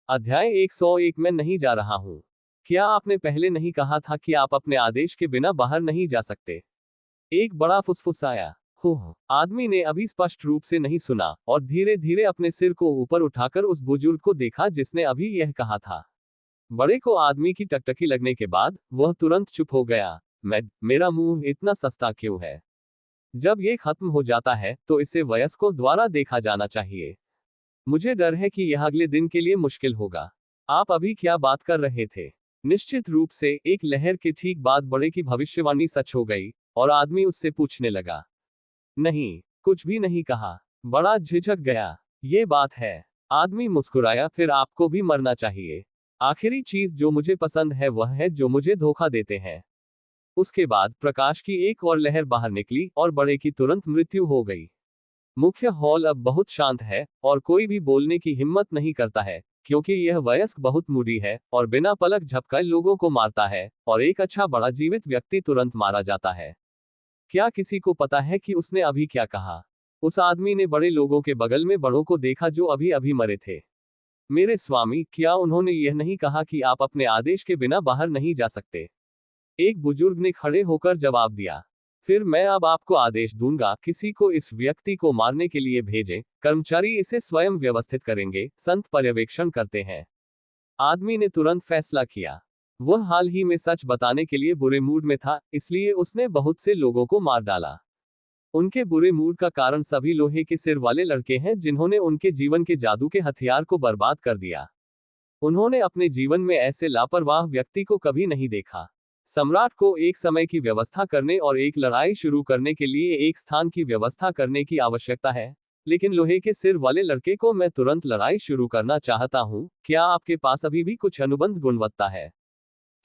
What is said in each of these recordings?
अध्याय 101 में नहीं जा रहा हूं। क्या आपने पहले नहीं कहा था कि आप अपने आदेश के बिना बाहर नहीं जा सकते? एक बड़ा फुसफुसाया हो आदमी ने अभी स्पष्ट रूप से नहीं सुना और धीरे धीरे अपने सिर को ऊपर उठाकर उस बुजुर्ग को देखा जिसने अभी यह कहा था। बड़े को आदमी की टकटकी लगने के बाद वह तुरंत चुप हो गया। मेरा मुंह इतना सस्ता क्यों है? जब ये खत्म हो जाता है तो इसे वयस्कों द्वारा देखा जाना चाहिए। मुझे डर है कि यह अगले दिन के लिए मुश्किल होगा। आप अभी क्या बात कर रहे थे? निश्चित रूप से एक लहर के ठीक बाद बड़े की भविष्यवाणी सच हो गई और आदमी उससे पूछने लगा। नहीं, कुछ भी नहीं कहा। बड़ा झिझक गया। ये बात है। आदमी मुस्कुराया, फिर आपको भी मरना चाहिए। आखिरी चीज जो मुझे पसंद है वह है जो मुझे धोखा देते हैं। उसके बाद प्रकाश की एक और लहर बाहर निकली और बड़े की तुरंत मृत्यु हो गई। मुख्य हॉल अब बहुत शांत है और कोई भी बोलने की हिम्मत नहीं करता है क्योंकि यह वयस्क बहुत मूडी है और बिना पलक झपकाए लोगों को मारता है और एक अच्छा बड़ा जीवित व्यक्ति तुरंत मारा जाता है। क्या किसी को पता है कि उसने अभी क्या कहा? उस आदमी ने बड़े लोगों के बगल में बड़ों को देखा जो अभी अभी मरे थे। मेरे स्वामी, क्या उन्होंने यह नहीं कहा कि आप अपने आदेश के बिना बाहर नहीं जा सकते? एक बुजुर्ग ने खड़े होकर जवाब दिया। फिर मैं अब आपको आदेश दूंगा, किसी को इस व्यक्ति को मारने के लिए भेजें। कर्मचारी इसे स्वयं व्यवस्थित करेंगे, संत पर्यवेक्षण करते हैं। आदमी ने तुरंत फैसला किया। वह हाल ही में सच बताने के लिए बुरे मूड में था, इसलिए उसने बहुत से लोगों को मार डाला। उनके बुरे मूड का कारण सभी लोहे के सिर वाले लड़के हैं जिन्होंने उनके जीवन के जादू के हथियार को बर्बाद कर दिया। उन्होंने अपने जीवन में ऐसे लापरवाह व्यक्ति को कभी नहीं देखा। सम्राट को एक समय की व्यवस्था करने और एक लड़ाई शुरू करने के लिए एक स्थान की व्यवस्था करने की आवश्यकता है, लेकिन लोहे के सिर वाले लड़के को मैं तुरंत लड़ाई शुरू करना चाहता हूं। क्या आपके पास अभी भी कुछ अनुबंध गुणवत्ता है?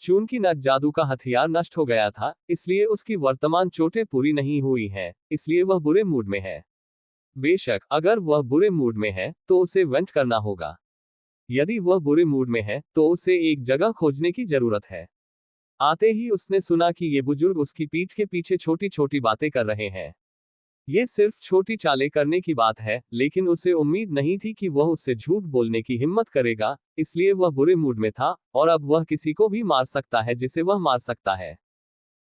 चूंकि नट जादू का हथियार नष्ट हो गया था, इसलिए उसकी वर्तमान चोटें पूरी नहीं हुई हैं, इसलिए वह बुरे मूड में है। बेशक अगर वह बुरे मूड में है तो उसे वेंट करना होगा। यदि वह बुरे मूड में है तो उसे एक जगह खोजने की जरूरत है। आते ही उसने सुना कि ये बुजुर्ग उसकी पीठ के पीछे छोटी छोटी बातें कर रहे हैं। ये सिर्फ छोटी चालें करने की बात है, लेकिन उसे उम्मीद नहीं थी कि वह उससे झूठ बोलने की हिम्मत करेगा, इसलिए वह बुरे मूड में था और अब वह किसी को भी मार सकता है जिसे वह मार सकता है।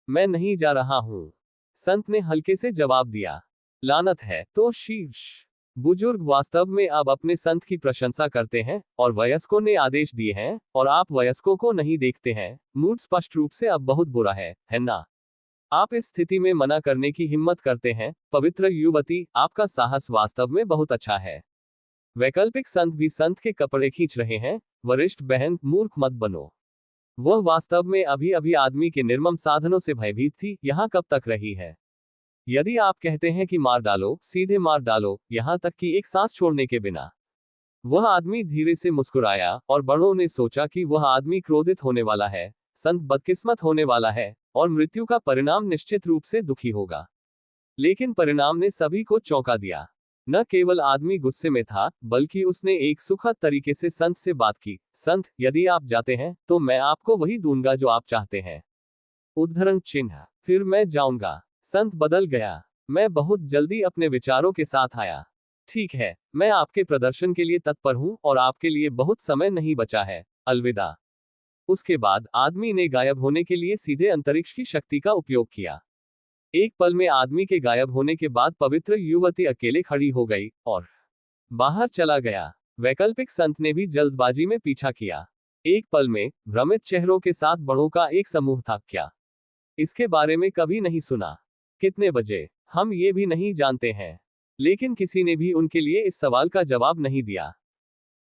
मैं नहीं जा रहा हूं, संत ने हल्के से जवाब दिया। लानत है तो शीर्ष। बुजुर्ग वास्तव में अब अपने संत की प्रशंसा करते हैं और वयस्कों ने आदेश दिए हैं और आप वयस्कों को नहीं देखते हैं। मूड स्पष्ट रूप से अब बहुत बुरा है ना? आप इस स्थिति में मना करने की हिम्मत करते हैं। पवित्र युवती, आपका साहस वास्तव में बहुत अच्छा है। वैकल्पिक संत भी संत के कपड़े खींच रहे हैं। वरिष्ठ बहन, मूर्ख मत बनो। वह वास्तव में अभी अभी आदमी के निर्मम साधनों से भयभीत थी। यहाँ कब तक रही है? यदि आप कहते हैं कि मार डालो, सीधे मार डालो, यहां तक कि एक सांस छोड़ने के बिना। वह आदमी धीरे से मुस्कुराया और बड़ों ने सोचा कि वह आदमी क्रोधित होने वाला है, संत बदकिस्मत होने वाला है और मृत्यु का परिणाम निश्चित रूप से दुखी होगा। लेकिन परिणाम ने सभी को चौंका दिया। न केवल आदमी गुस्से में था, बल्कि उसने एक सुखद तरीके से संत से बात की। संत, यदि आप जाते हैं तो मैं आपको वही दूंगा जो आप चाहते हैं। उद्धरण चिन्ह। फिर मैं जाऊंगा। संत बदल गया। मैं बहुत जल्दी अपने विचारों के साथ आया। ठीक है, मैं आपके प्रदर्शन के लिए तत्पर हूं और आपके लिए बहुत समय नहीं बचा है। अलविदा। उसके बाद आदमी ने गायब होने के लिए सीधे अंतरिक्ष की शक्ति का उपयोग किया। एक पल में आदमी के गायब होने के बाद पवित्र युवती अकेले खड़ी हो गई और बाहर चला गया। वैकल्पिक संत ने भी जल्दबाजी में पीछा किया। एक पल में भ्रमित चेहरों के साथ बड़ों का एक समूह था। क्या इसके बारे में कभी नहीं सुना? कितने बजे? हम ये भी नहीं जानते हैं। लेकिन किसी ने भी उनके लिए इस सवाल का जवाब नहीं दिया।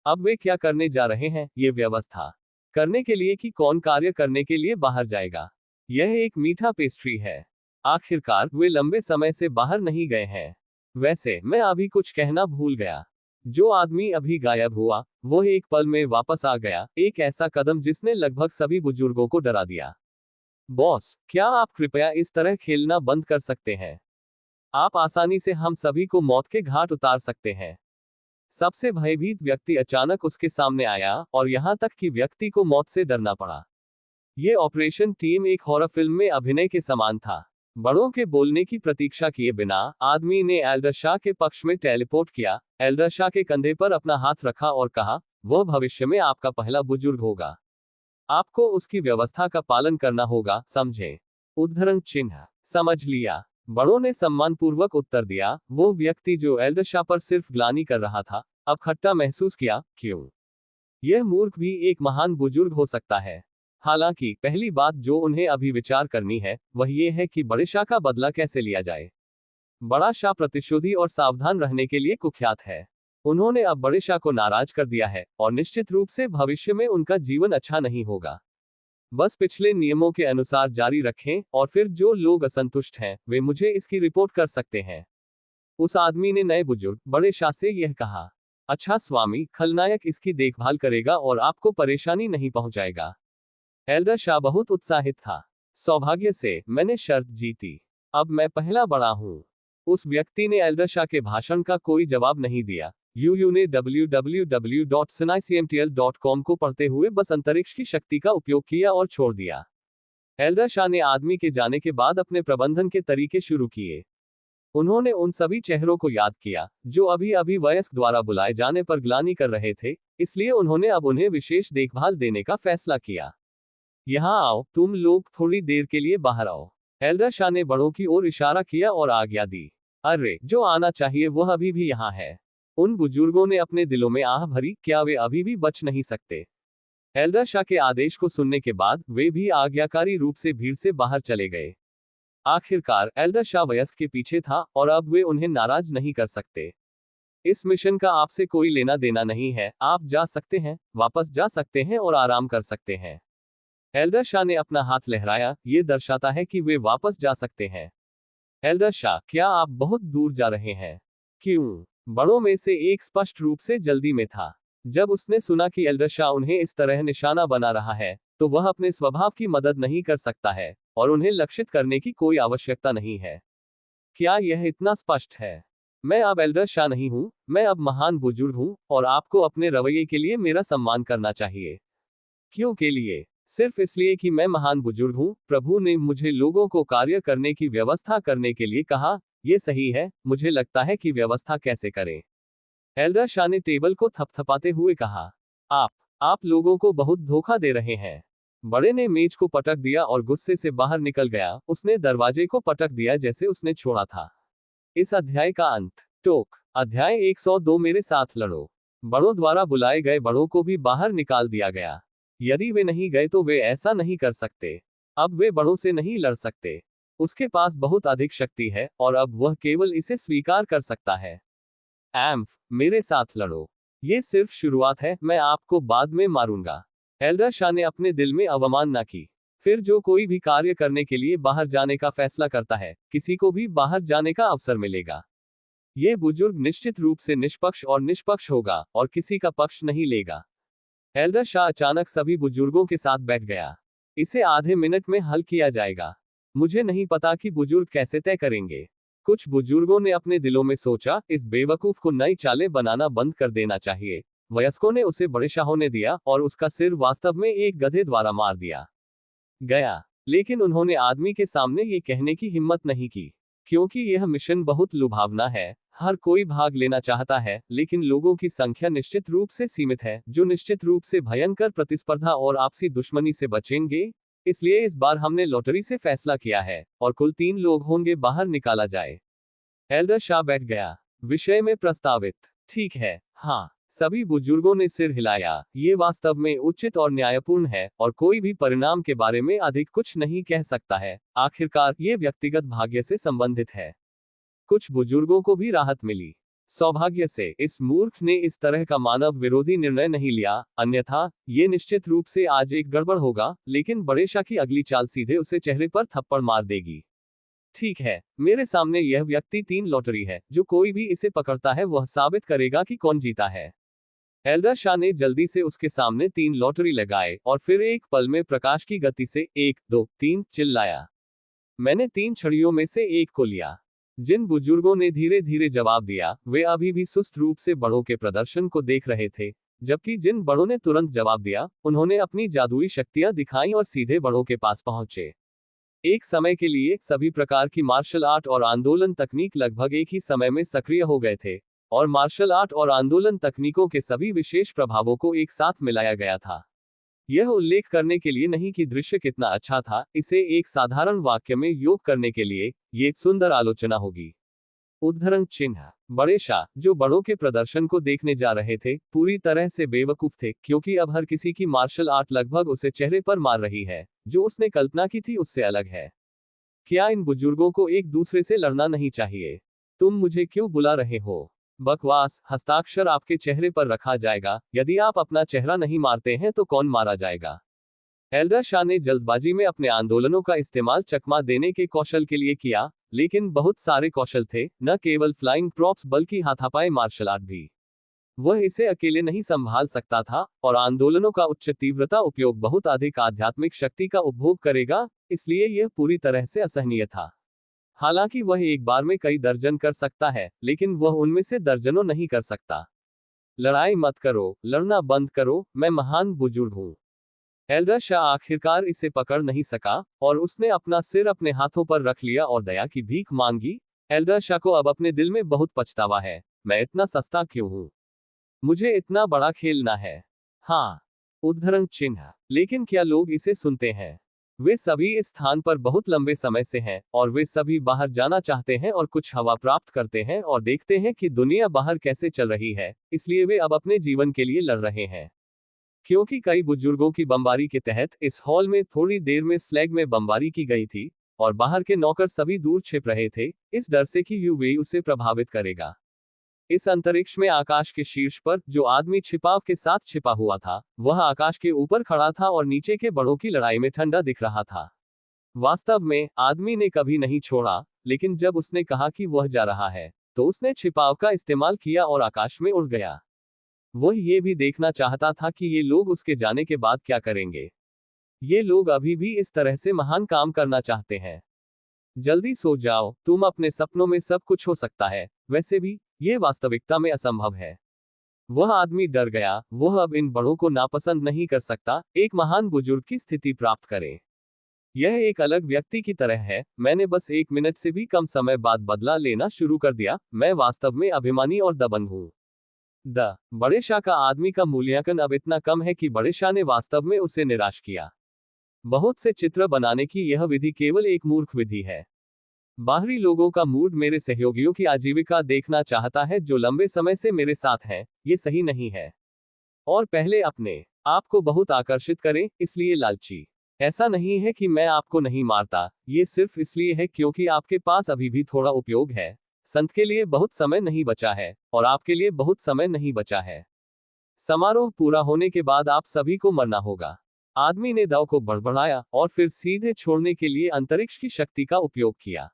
अब वे क्या करने जा रहे हैं? ये व्यवस्था करने के लिए कि कौन कार्य करने के लिए बाहर जाएगा। यह एक मीठा पेस्ट्री है। आखिरकार वे लंबे समय से बाहर नहीं गए हैं। वैसे मैं अभी कुछ कहना भूल गया। जो आदमी अभी गायब हुआ, वो एक पल में वापस आ गया। एक ऐसा कदम जिसने लगभग सभी बुजुर्गों को डरा दिया। बॉस, क्या आप कृपया इस तरह खेलना बंद कर सकते हैं? आप आसानी से हम सभी को मौत के घाट उतार सकते हैं। सबसे भयभीत व्यक्ति अचानक उसके सामने आया और यहां तक कि व्यक्ति को मौत से डरना पड़ा। यह ऑपरेशन टीम एक हॉरर फिल्म में अभिनय के समान था। बड़ों के बोलने की प्रतीक्षा किए बिना आदमी ने एल्डर शाह के पक्ष में टेलीपोर्ट किया, एल्डर शाह के कंधे पर अपना हाथ रखा और कहा, वह भविष्य में आपका पहला बुजुर्ग होगा। आपको उसकी व्यवस्था का पालन करना होगा, समझे? उद्धरण चिन्ह। समझ लिया। बड़ों ने सम्मानपूर्वक उत्तर दिया। वो व्यक्ति जो एल्डर शाह पर सिर्फ ग्लानि कर रहा था, अब खट्टा महसूस किया। क्यों? यह मूर्ख भी एक महान बुजुर्ग हो सकता है। हालांकि पहली बात जो उन्हें अभी विचार करनी है वह यह है कि बड़े शाह का बदला कैसे लिया जाए। बड़ा शाह प्रतिशोधी और सावधान रहने के लिए कुख्यात है। उन्होंने अब बड़े शाह को नाराज कर दिया है और निश्चित रूप से भविष्य में उनका जीवन अच्छा नहीं होगा। बस पिछले नियमों के अनुसार जारी रखें और फिर जो लोग असंतुष्ट हैं वे मुझे इसकी रिपोर्ट कर सकते हैं। उस आदमी ने नए बुजुर्ग बड़े शाह से यह कहा। अच्छा स्वामी, खलनायक इसकी देखभाल करेगा और आपको परेशानी नहीं पहुंचाएगा। एल्डर शाह बहुत उत्साहित था। सौभाग्य से मैंने शर्त जीती। अब मैं पहला बड़ा हूं। उस व्यक्ति ने एल्डर शाह के भाषण का कोई जवाब नहीं दिया। यूयू ने www.sunicmtl.com को पढ़ते हुए बस अंतरिक्ष की शक्ति का उपयोग किया और छोड़ दिया। एल्डर शाह ने आदमी के जाने के बाद अपने प्रबंधन के तरीके शुरू किए। उन्होंने उन सभी चेहरों को याद किया जो अभी अभी वयस्क द्वारा बुलाए जाने पर ग्लानि कर रहे थे, इसलिए उन्होंने अब उन्हें विशेष देखभाल देने का फैसला किया। यहाँ आओ, तुम लोग थोड़ी देर के लिए बाहर आओ। एल्डर शाह ने बड़ों की ओर इशारा किया और आज्ञा दी। अरे, जो आना चाहिए वह अभी भी यहाँ है। उन बुजुर्गों ने अपने दिलों में आह भरी, क्या वे अभी भी बच नहीं सकते? एल्डर शाह के आदेश को सुनने के बाद वे भी आज्ञाकारी रूप से भीड़ से बाहर चले गए। आखिरकार एल्डर शाह वयस्क के पीछे था और अब वे उन्हें नाराज नहीं कर सकते। इस मिशन का आपसे कोई लेना देना नहीं है, आप जा सकते हैं, वापस जा सकते हैं और आराम कर सकते हैं। एल्डर शाह ने अपना हाथ लहराया, ये दर्शाता है कि वे वापस जा सकते हैं। एल्डर शाह, क्या आप बहुत दूर जा रहे हैं? क्यों? बड़ों में से एक स्पष्ट रूप से जल्दी में था। जब उसने सुना कि एल्डर शाह उन्हें इस तरह निशाना बना रहा है, तो वह अपने स्वभाव की मदद नहीं कर सकता है और उन्हें लक्षित करने की कोई आवश्यकता नहीं है। क्या यह इतना स्पष्ट है? मैं अब एल्डर शाह नहीं हूं, मैं अब महान बुजुर्ग हूं और आपको अपने रवैये के लिए मेरा सम्मान करना चाहिए। क्यों के लिए? सिर्फ इसलिए कि मैं महान बुजुर्ग हूं। प्रभु ने मुझे लोगों को कार्य करने की व्यवस्था करने के लिए कहा। यह सही है, मुझे लगता है कि व्यवस्था कैसे करें। एल्डर शाह ने टेबल को थपथपाते हुए कहा। आप लोगों को बहुत धोखा दे रहे हैं। बड़े ने मेज को पटक दिया और गुस्से से बाहर निकल गया। उसने दरवाजे को पटक दिया जैसे उसने छोड़ा था। इस अध्याय का अंत। टोक। अध्याय 102 मेरे साथ लड़ो। बड़ों द्वारा बुलाए गए बड़ों को भी बाहर निकाल दिया गया। यदि वे नहीं गए तो वे ऐसा नहीं कर सकते। अब वे बड़ों से नहीं लड़ सकते। उसके पास बहुत अधिक शक्ति है और अब वह केवल इसे स्वीकार कर सकता है। एम्फ, मेरे साथ लड़ो। ये सिर्फ शुरुआत है, मैं आपको बाद में मारूंगा। एल्डर शाह ने अपने दिल में अवमानना की। फिर जो कोई भी कार्य करने के लिए बाहर जाने का फैसला करता है, किसी को भी बाहर जाने का अवसर मिलेगा। ये बुजुर्ग निश्चित रूप से निष्पक्ष और निष्पक्ष होगा और किसी का पक्ष नहीं लेगा। एल्डर शाह अचानक सभी बुजुर्गों के साथ बैठ गया। इसे आधे मिनट में हल किया जाएगा। मुझे नहीं पता कि बुजुर्ग कैसे तय करेंगे। कुछ बुजुर्गों ने अपने दिलों में सोचा, इस बेवकूफ को नई चालें बनाना बंद कर देना चाहिए। वयस्कों ने उसे बड़े शाहों ने दिया और उसका सिर वास्तव में एक गधे द्वारा मार दिया गया। लेकिन उन्होंने आदमी के सामने ये कहने की हिम्मत नहीं की, क्योंकि यह मिशन बहुत लुभावना है। हर कोई भाग लेना चाहता है, लेकिन लोगों की संख्या निश्चित रूप से सीमित है, जो निश्चित रूप से भयंकर प्रतिस्पर्धा और आपसी दुश्मनी से बचेंगे। इसलिए इस बार हमने लॉटरी से फैसला किया है और कुल 3 लोग होंगे बाहर निकाला जाए। एल्डर शाह बैठ गया। विषय में प्रस्तावित। ठीक है, हाँ। सभी बुजुर्गों ने सिर हिलाया। ये वास्तव में उचित और न्यायपूर्ण है और कोई भी परिणाम के बारे में अधिक कुछ नहीं कह सकता है। आखिरकार ये व्यक्तिगत भाग्य से संबंधित है। कुछ बुजुर्गों को भी राहत मिली। सौभाग्य से इस मूर्ख ने इस तरह का मानव विरोधी निर्णय नहीं लिया, अन्यथा ये निश्चित रूप से आज एक गड़बड़ होगा। लेकिन बड़े शाह की अगली चाल सीधे उसे चेहरे पर थप्पड़ मार देगी। ठीक है, मेरे सामने यह व्यक्ति 3 लॉटरी है। जो कोई भी इसे पकड़ता है वह साबित करेगा कि कौन जीता है। एल्डर शाह ने जल्दी से उसके सामने 3 लॉटरी लगाए और फिर एक पल में प्रकाश की गति से 1, 2, 3 चिल्लाया। मैंने 3 छड़ियों में से एक को लिया। जिन बुजुर्गों ने धीरे धीरे जवाब दिया, वे अभी भी सुस्त रूप से बड़ों के प्रदर्शन को देख रहे थे, जबकि जिन बड़ों ने तुरंत जवाब दिया, उन्होंने अपनी जादुई शक्तियां दिखाई और सीधे बड़ों के पास पहुंचे। एक समय के लिए सभी प्रकार की मार्शल आर्ट और आंदोलन तकनीक लगभग एक ही समय में सक्रिय हो गए थे, और मार्शल आर्ट और आंदोलन तकनीकों के सभी विशेष प्रभावों को एक साथ मिलाया गया था। यह उल्लेख करने के लिए नहीं कि दृश्य कितना अच्छा था, इसे एक साधारण वाक्य में योग करने के लिए ये एक सुंदर आलोचना होगी। उद्धरण चिन्ह। बड़े शाह, जो बड़ों के प्रदर्शन को देखने जा रहे थे, पूरी तरह से बेवकूफ थे, क्योंकि अब हर किसी की मार्शल आर्ट लगभग उसे चेहरे पर मार रही है। जो उसने कल्पना की थी उससे अलग है। क्या इन बुजुर्गों को एक दूसरे से लड़ना नहीं चाहिए? तुम मुझे क्यों बुला रहे हो? बकवास। हस्ताक्षर आपके चेहरे पर रखा जाएगा। यदि आप अपना चेहरा नहीं मारते हैं तो कौन मारा जाएगा? एल्डर शाह ने जल्दबाजी में अपने आंदोलनों का इस्तेमाल चकमा देने के कौशल के लिए किया, लेकिन बहुत सारे कौशल थे, न केवल फ्लाइंग प्रॉप्स बल्कि हाथापाई मार्शल आर्ट भी। वह इसे अकेले नहीं संभाल सकता था, और आंदोलनों का उच्च तीव्रता उपयोग बहुत अधिक आध्यात्मिक शक्ति का उपभोग करेगा, इसलिए यह पूरी तरह से असहनीय था। हालांकि वह एक बार में कई दर्जन कर सकता है, लेकिन वह उनमें से दर्जनों नहीं कर सकता। लड़ाई मत करो, लड़ना बंद करो, मैं महान बुजुर्ग हूं। एल्डर शाह आखिरकार इसे पकड़ नहीं सका, और उसने अपना सिर अपने हाथों पर रख लिया और दया की भीख मांगी। एल्डर शाह को अब अपने दिल में बहुत पछतावा है। मैं इतना सस्ता क्यों हूं? मुझे इतना बड़ा खेलना है। हाँ। उद्धरण चिन्ह। लेकिन क्या लोग इसे सुनते हैं? वे सभी इस स्थान पर बहुत लंबे समय से हैं, और वे सभी बाहर जाना चाहते हैं और कुछ हवा प्राप्त करते हैं और देखते हैं कि दुनिया बाहर कैसे चल रही है, इसलिए वे अब अपने जीवन के लिए लड़ रहे हैं। क्योंकि कई बुजुर्गों की बमबारी के तहत इस हॉल में थोड़ी देर में स्लैग में बमबारी की गई थी, और बाहर के नौकर सभी दूर छिप रहे थे, इस डर से कि यूवी उसे प्रभावित करेगा। इस अंतरिक्ष में आकाश के शीर्ष पर जो आदमी छिपाव के साथ छिपा हुआ था, वह आकाश के ऊपर खड़ा था और नीचे के बड़ों की लड़ाई में ठंडा दिख रहा था। वास्तव में आदमी ने कभी नहीं छोड़ा, लेकिन जब उसने कहा कि वह जा रहा है, तो उसने छिपाव का इस्तेमाल किया और आकाश में उड़ गया। वह ये भी देखना चाहता था कि ये लोग उसके जाने के बाद क्या करेंगे। ये लोग अभी भी इस तरह से महान काम करना चाहते हैं। जल्दी सो जाओ, तुम अपने सपनों में सब कुछ हो सकता है, वैसे भी यह वास्तविकता में असंभव है। वह आदमी डर गया, वह अब इन बड़ों को नापसंद नहीं कर सकता, एक महान बुजुर्ग की स्थिति प्राप्त करे। यह एक अलग व्यक्ति की तरह है। मैंने बस 1 मिनट से भी कम समय बाद बदला लेना शुरू कर दिया। मैं वास्तव में अभिमानी और दबंग हूं। बड़े शाह का आदमी का मूल्यांकन अब इतना कम है कि बड़े शाह ने वास्तव में उसे निराश किया। बहुत से चित्र बनाने की यह विधि केवल एक मूर्ख विधि है। बाहरी लोगों का मूड मेरे सहयोगियों की आजीविका देखना चाहता है जो लंबे समय से मेरे साथ हैं, ये सही नहीं है। और पहले अपने आप को बहुत आकर्षित करें, इसलिए लालची। ऐसा नहीं है कि मैं आपको नहीं मारता, ये सिर्फ इसलिए है क्योंकि आपके पास अभी भी थोड़ा उपयोग है। संत के लिए बहुत समय नहीं बचा है, और आपके लिए बहुत समय नहीं बचा है। समारोह पूरा होने के बाद आप सभी को मरना होगा। आदमी ने दाव को बड़बड़ाया और फिर सीधे छोड़ने के लिए अंतरिक्ष की शक्ति का उपयोग किया।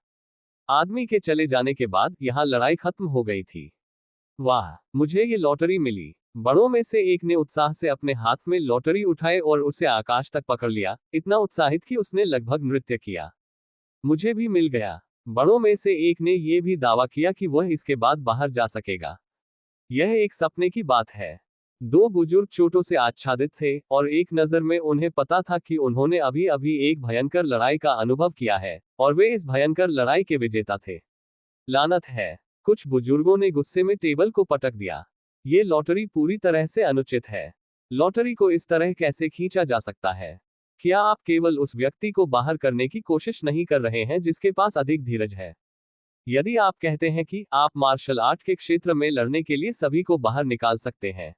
आदमी के चले जाने के बाद यहां लड़ाई खत्म हो गई थी। वाह, मुझे ये लॉटरी मिली। बड़ों में से एक ने उत्साह से अपने हाथ में लॉटरी उठाए और उसे आकाश तक पकड़ लिया, इतना उत्साहित कि उसने लगभग नृत्य किया। मुझे भी मिल गया। बड़ों में से एक ने यह भी दावा किया कि वह इसके बाद बाहर जा सकेगा। यह एक सपने की बात है। दो बुजुर्ग चोटों से आच्छादित थे, और एक नजर में उन्हें पता था कि उन्होंने अभी अभी एक भयंकर लड़ाई का अनुभव किया है, और वे इस भयंकर लड़ाई के विजेता थे। लानत है। कुछ बुजुर्गों ने गुस्से में टेबल को पटक दिया। ये लॉटरी पूरी तरह से अनुचित है। लॉटरी को इस तरह कैसे खींचा जा सकता है? क्या आप केवल उस व्यक्ति को बाहर करने की कोशिश नहीं कर रहे हैं जिसके पास अधिक धीरज है? यदि आप कहते हैं कि आप मार्शल आर्ट के क्षेत्र में लड़ने के लिए सभी को बाहर निकाल सकते हैं,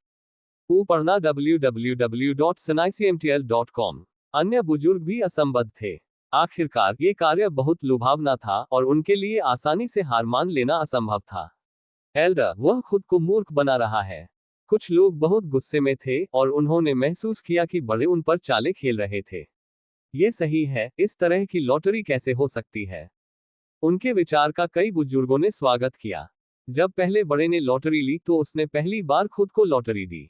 पढ़ना www.snicmtl.com। अन्य बुजुर्ग भी असंबद्ध थे। आखिरकार ये कार्य बहुत लुभावना था और उनके लिए आसानी से हार मान लेना असंभव था। एल्डर, वह खुद को मूर्ख बना रहा है। कुछ लोग बहुत गुस्से में थे और उन्होंने महसूस किया कि बड़े उन पर चालें खेल रहे थे। ये सही है, इस तरह की लॉटरी कैसे हो सकती है? उनके विचार का कई बुजुर्गों ने स्वागत किया। जब पहले बड़े ने लॉटरी ली तो उसने पहली बार खुद को लॉटरी दी।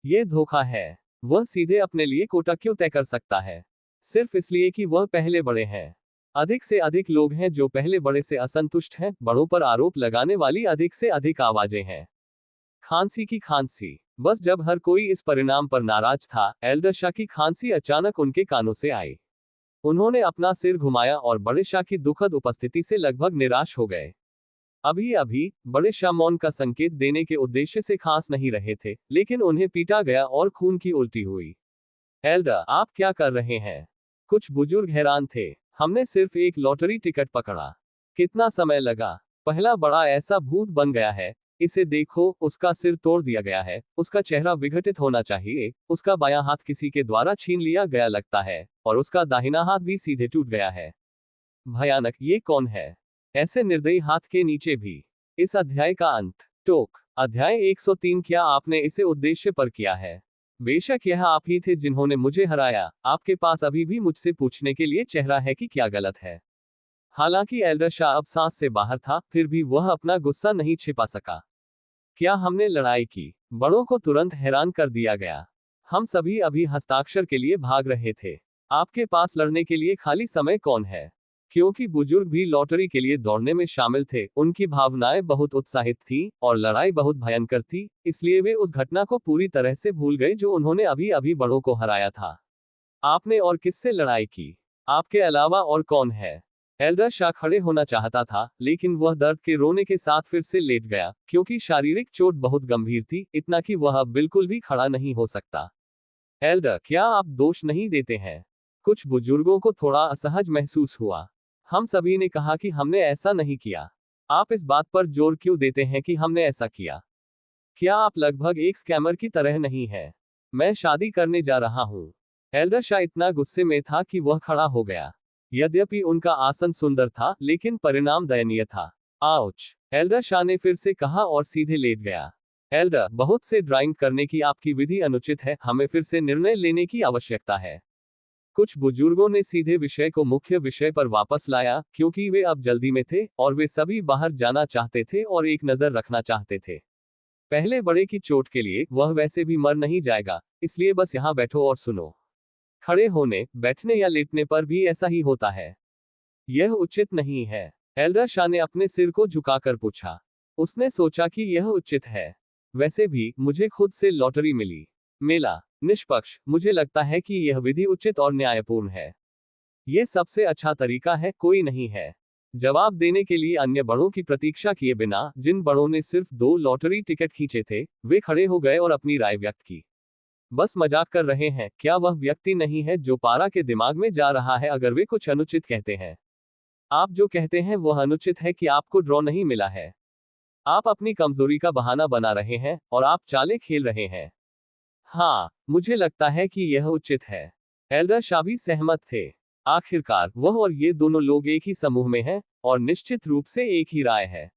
ये धोखा है। वह सीधे अपने लिए कोटा क्यों तय कर सकता है? सिर्फ इसलिए कि वह पहले बड़े हैं। अधिक से अधिक लोग हैं जो पहले बड़े से असंतुष्ट हैं। बड़ों पर आरोप लगाने वाली अधिक से अधिक आवाजें हैं। खांसी की खांसी। बस जब हर कोई इस परिणाम पर नाराज था, एल्डर शाह की खांसी अचानक उनके कानों से आई। उन्होंने अपना सिर घुमाया और बड़े शाह की दुखद उपस्थिति से लगभग निराश हो गए। अभी अभी बड़े शाह मौन का संकेत देने के उद्देश्य से खांस नहीं रहे थे, लेकिन उन्हें पीटा गया और खून की उल्टी हुई। एल्डर, आप क्या कर रहे हैं? कुछ बुजुर्ग हैरान थे। हमने सिर्फ एक लॉटरी टिकट पकड़ा। कितना समय लगा? पहला बड़ा ऐसा भूत बन गया है। इसे देखो, उसका सिर तोड़ दिया गया है, उसका चेहरा विघटित होना चाहिए, उसका बायां हाथ किसी के द्वारा छीन लिया गया लगता है, और उसका दाहिना हाथ भी सीधे टूट गया है। भयानक, ये कौन है? ऐसे निर्दयी हाथ के नीचे भी। इस अध्याय का अंत। टोक। अध्याय 103। क्या आपने इसे उद्देश्य पर किया है? बेशक यह आप ही थे जिन्होंने मुझे हराया। आपके पास अभी भी मुझसे पूछने के लिए चेहरा है कि क्या गलत है। हालांकि एल्डर शाह अब सांस से बाहर था, फिर भी वह अपना गुस्सा नहीं छिपा सका। क्या हमने लड़ाई की? बड़ों को तुरंत हैरान कर दिया गया। हम सभी अभी हस्ताक्षर के लिए भाग रहे थे। आपके पास लड़ने के लिए खाली समय कौन है? क्योंकि बुजुर्ग भी लॉटरी के लिए दौड़ने में शामिल थे, उनकी भावनाएं बहुत उत्साहित थीं और लड़ाई बहुत भयंकर थी, इसलिए वे उस घटना को पूरी तरह से भूल गए जो उन्होंने अभी अभी बड़ों को हराया था। आपने और किससे लड़ाई की? आपके अलावा और कौन है? एल्डर शाह खड़े होना चाहता था, लेकिन वह दर्द के रोने के साथ फिर से लेट गया, क्योंकि शारीरिक चोट बहुत गंभीर थी, इतना कि वह अब बिल्कुल भी खड़ा नहीं हो सकता। एल्डर, क्या आप दोष नहीं देते हैं? कुछ बुजुर्गों को थोड़ा असहज महसूस हुआ। हम सभी ने कहा कि हमने ऐसा नहीं किया। आप इस बात पर जोर क्यों देते हैं कि हमने ऐसा किया? क्या आप लगभग एक स्कैमर की तरह नहीं है? मैं शादी करने जा रहा हूँ। एल्डर शाह इतना गुस्से में था कि वह खड़ा हो गया। यद्यपि उनका आसन सुंदर था, लेकिन परिणाम दयनीय था। आउच! एल्डर शाह ने फिर से कहा और सीधे लेट गया। एल्डर, बहुत से ड्राइंग करने की आपकी विधि अनुचित है, हमें फिर से निर्णय लेने की आवश्यकता है। कुछ बुजुर्गों ने सीधे विषय को मुख्य विषय पर वापस लाया, क्योंकि वे अब जल्दी में थे, और वे सभी बाहर जाना चाहते थे और एक नज़र रखना चाहते थे। पहले बड़े की चोट के लिए वह वैसे भी मर नहीं जाएगा, इसलिए बस यहाँ बैठो और सुनो। खड़े होने, बैठने या लेटने पर भी ऐसा ही होता है। यह उचित नहीं है। एल्डर शाह ने अपने सिर को झुकाकर पूछा। उसने सोचा कि यह उचित है। वैसे भी मुझे खुद से लॉटरी मिली। मेला निष्पक्ष, मुझे लगता है कि यह विधि उचित और न्यायपूर्ण है। यह सबसे अच्छा तरीका है, कोई नहीं है। जवाब देने के लिए अन्य बड़ों की प्रतीक्षा किए बिना, जिन बड़ों ने सिर्फ 2 लॉटरी टिकट खींचे थे, वे खड़े हो गए और अपनी राय व्यक्त की। बस मजाक कर रहे हैं, क्या वह व्यक्ति नहीं है जो पारा के दिमाग में जा रहा है अगर वे कुछ अनुचित कहते हैं? आप जो कहते हैं वह अनुचित है कि आपको ड्रॉ नहीं मिला है। आप अपनी कमजोरी का बहाना बना रहे हैं और आप चालें खेल रहे हैं। हाँ, मुझे लगता है कि यह उचित है। एल्डर शाह भी सहमत थे। आखिरकार वह और ये दोनों लोग एक ही समूह में हैं, और निश्चित रूप से एक ही राय है।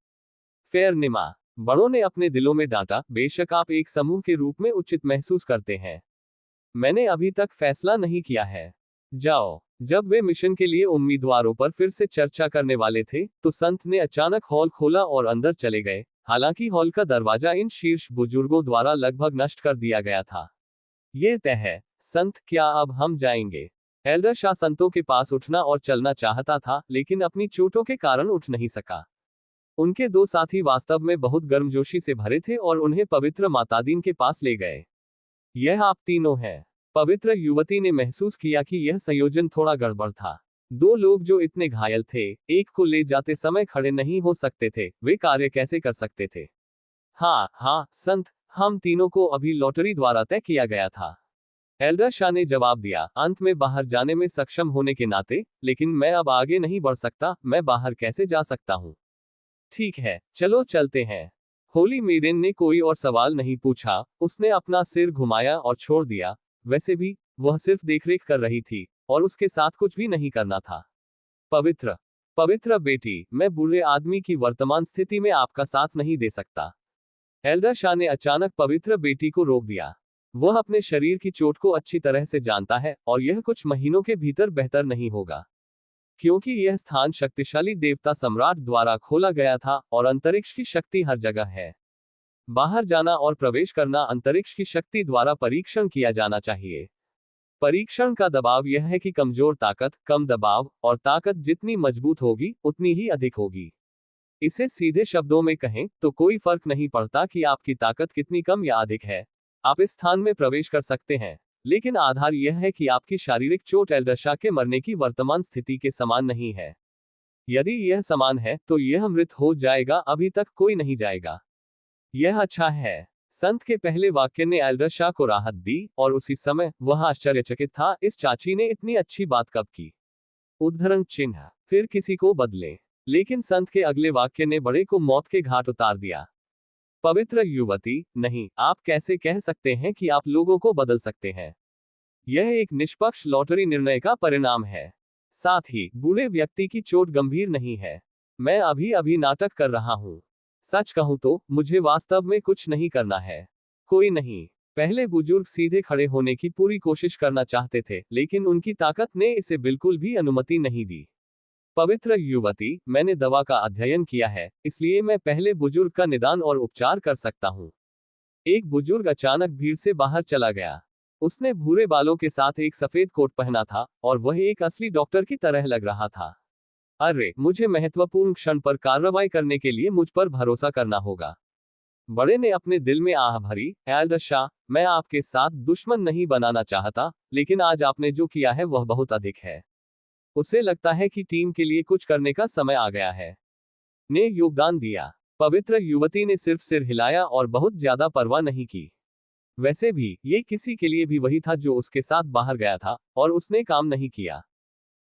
फेयर निमा। बड़ों ने अपने दिलों में डांटा, बेशक आप एक समूह के रूप में उचित महसूस करते हैं। मैंने अभी तक फैसला नहीं किया है। जाओ। जब वे मिशन के लिए उम्मीदवारों पर फिर से चर्चा करने वाले थे, तो संत ने अचानक हॉल खोला और अंदर चले गए। हालांकि हॉल का दरवाजा इन शीर्ष बुजुर्गों द्वारा लगभग नष्ट कर दिया गया था। ये तय है। संत, क्या अब हम जाएंगे? एल्डर शाह संतों के पास उठना और चलना चाहता था, लेकिन अपनी चोटों के कारण उठ नहीं सका। उनके 2 साथी वास्तव में बहुत गर्मजोशी से भरे थे और उन्हें पवित्र मातादीन के पास ले गए। यह आप तीनों हैं। पवित्र युवती ने महसूस किया कि यह संयोजन थोड़ा गड़बड़ था। 2 लोग जो इतने घायल थे, एक को ले जाते समय खड़े नहीं हो सकते थे, वे कार्य कैसे कर सकते थे? हाँ हाँ संत, हम तीनों को अभी लॉटरी द्वारा तय किया गया था। एल्डर शाह ने जवाब दिया, अंत में बाहर जाने में सक्षम होने के नाते, लेकिन मैं अब आगे नहीं बढ़ सकता। मैं बाहर कैसे जा सकता हूँ? ठीक है, चलो चलते हैं। होली मेडेन ने कोई और सवाल नहीं पूछा, उसने अपना सिर घुमाया और छोड़ दिया। वैसे भी वह सिर्फ देखरेख कर रही थी, और उसके साथ कुछ भी नहीं करना था। पवित्र पवित्र बेटी, मैं बूढ़े आदमी की वर्तमान स्थिति में आपका साथ नहीं दे सकता। एल्डर शाह ने अचानक पवित्र बेटी को रोक दिया। वह अपने शरीर की चोट को अच्छी तरह से जानता है, और यह कुछ महीनों के भीतर बेहतर नहीं होगा। क्योंकि यह स्थान शक्तिशाली देवता सम्राट द्वारा खोला गया था, और अंतरिक्ष की शक्ति हर जगह है। बाहर जाना और प्रवेश करना अंतरिक्ष की शक्ति द्वारा परीक्षण किया जाना चाहिए। परीक्षण का दबाव यह है कि कमजोर ताकत, कम दबाव, और ताकत जितनी मजबूत होगी, उतनी ही अधिक होगी। इसे सीधे शब्दों में कहें तो कोई फर्क नहीं पड़ता कि आपकी ताकत कितनी कम या अधिक है। आप इस स्थान में प्रवेश कर सकते हैं। लेकिन आधार यह है कि आपकी शारीरिक चोट एल्डरशा के मरने की वर्तमान स्थिति के समान नहीं है। यदि यह समान है तो यह मृत हो जाएगा, अभी तक कोई नहीं जाएगा। यह अच्छा है। संत के पहले वाक्य ने एल्डरशा को राहत दी और उसी समय वह आश्चर्यचकित था, इस चाची ने इतनी अच्छी बात कब की। उद्धरण चिन्ह। फिर किसी को बदले। लेकिन संत के अगले वाक्य ने बड़े को मौत के घाट उतार दिया। पवित्र युवती, नहीं, आप कैसे कह सकते हैं कि आप लोगों को बदल सकते हैं। यह एक निष्पक्ष लॉटरी निर्णय का परिणाम है। साथ ही बूढ़े व्यक्ति की चोट गंभीर नहीं है। मैं अभी अभी नाटक कर रहा हूं। सच कहूं तो मुझे वास्तव में कुछ नहीं करना है। कोई नहीं। पहले बुजुर्ग सीधे खड़े होने की पूरी कोशिश करना चाहते थे, लेकिन उनकी ताकत ने इसे बिल्कुल भी अनुमति नहीं दी। पवित्र युवती, मैंने दवा का अध्ययन किया है, इसलिए मैं पहले बुजुर्ग का निदान और उपचार कर सकता हूं। एक बुजुर्ग अचानक भीड़ से बाहर चला गया। उसने भूरे बालों के साथ एक सफेद कोट पहना था और वह एक असली डॉक्टर की तरह लग रहा था। अरे, मुझे महत्वपूर्ण क्षण पर कार्रवाई करने के लिए मुझ पर भरोसा करना होगा। बड़े ने अपने दिल में आह भरी, एल्डरशा, मैं आपके साथ दुश्मन नहीं बनाना चाहता, लेकिन आज आपने जो किया है वह बहुत अधिक है। उसे लगता है कि टीम के लिए कुछ करने का समय आ गया है। ने योगदान दिया। पवित्र युवती ने सिर्फ सिर हिलाया और बहुत ज्यादा परवाह नहीं की। वैसे भी ये किसी के लिए भी वही था जो उसके साथ बाहर गया था, और उसने काम नहीं किया।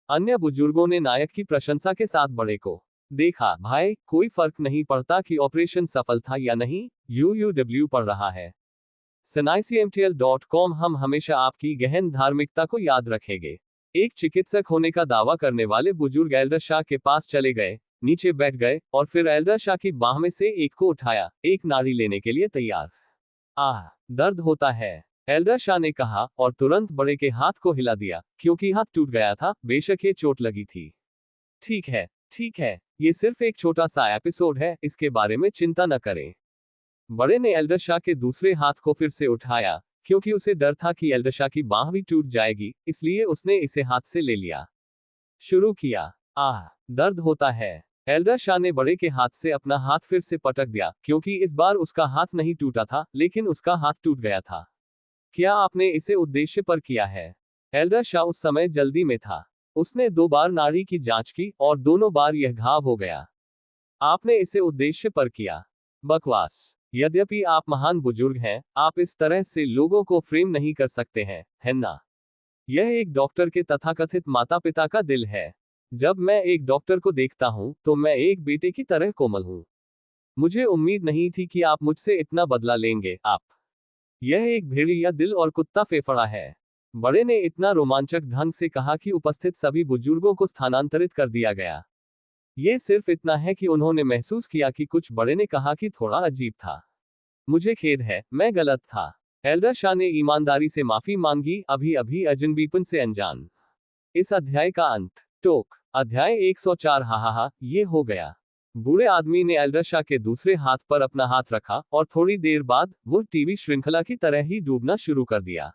अन्य बुजुर्गों ने नायक की प्रशंसा के साथ बड़े को देखा। भाई, कोई फर्क नहीं पड़ता कि ऑपरेशन सफल था या नहीं, यूयूडब्ल्यू पढ़ रहा है। SNICMTL.com। हम हमेशा आपकी गहन धार्मिकता को याद रखेंगे। एक चिकित्सक होने का दावा करने वाले बुजुर्ग एल्डरशा के पास चले गए, नीचे बैठ गए और फिर एल्डरशा की बाह में से एक को उठाया, एक नाड़ी लेने के लिए तैयार। आह, दर्द होता है, एल्डरशा ने कहा और तुरंत बड़े के हाथ को हिला दिया, क्योंकि हाथ टूट गया था, बेशक ये चोट लगी थी। ठीक है, ठीक है, ये सिर्फ एक छोटा सा एपिसोड है, इसके बारे में चिंता न करें। बड़े ने एल्डरशा के दूसरे हाथ को फिर से उठाया, क्योंकि उसे डर था कि एल्डरशा की बाह भी टूट जाएगी, इसलिए उसने इसे हाथ से ले लिया। शुरू किया। आह, दर्द होता है। एल्डरशा ने बड़े के हाथ से अपना हाथ फिर से पटक दिया, क्योंकि इस बार उसका हाथ नहीं टूटा था, लेकिन उसका हाथ टूट गया था। क्या आपने इसे उद्देश्य पर किया है? एल्डरशा उस समय जल्दी में था। उसने 2 बार नाड़ी की जांच की और दोनों बार यह घाव हो गया। आपने इसे उद्देश्य पर किया। बकवास। यद्यपि आप महान बुजुर्ग हैं, आप इस तरह से लोगों को फ्रेम नहीं कर सकते हैं, है ना? यह एक डॉक्टर के तथाकथित माता पिता का दिल है। जब मैं एक डॉक्टर को देखता हूं, तो मैं एक बेटे की तरह कोमल हूं। मुझे उम्मीद नहीं थी कि आप मुझसे इतना बदला लेंगे, आप। यह एक भेड़िया दिल और कुत्ता फेफड़ा है। बड़े ने इतना रोमांचक ढंग से कहा कि उपस्थित सभी बुजुर्गों को स्थानांतरित कर दिया गया। यह सिर्फ इतना है कि उन्होंने महसूस किया कि कुछ। बड़े ने कहा कि थोड़ा अजीब था। मुझे खेद है, मैं गलत था। एल्डरशा ने ईमानदारी से माफी मांगी, अभी अभी अजनबीपन से अनजान। इस अध्याय का अंत। टोक। अध्याय 104। हा, ये हो गया। बूढ़े आदमी ने एल्डरशा के दूसरे हाथ पर अपना हाथ रखा और थोड़ी देर बाद वो टीवी श्रृंखला की तरह ही डूबना शुरू कर दिया।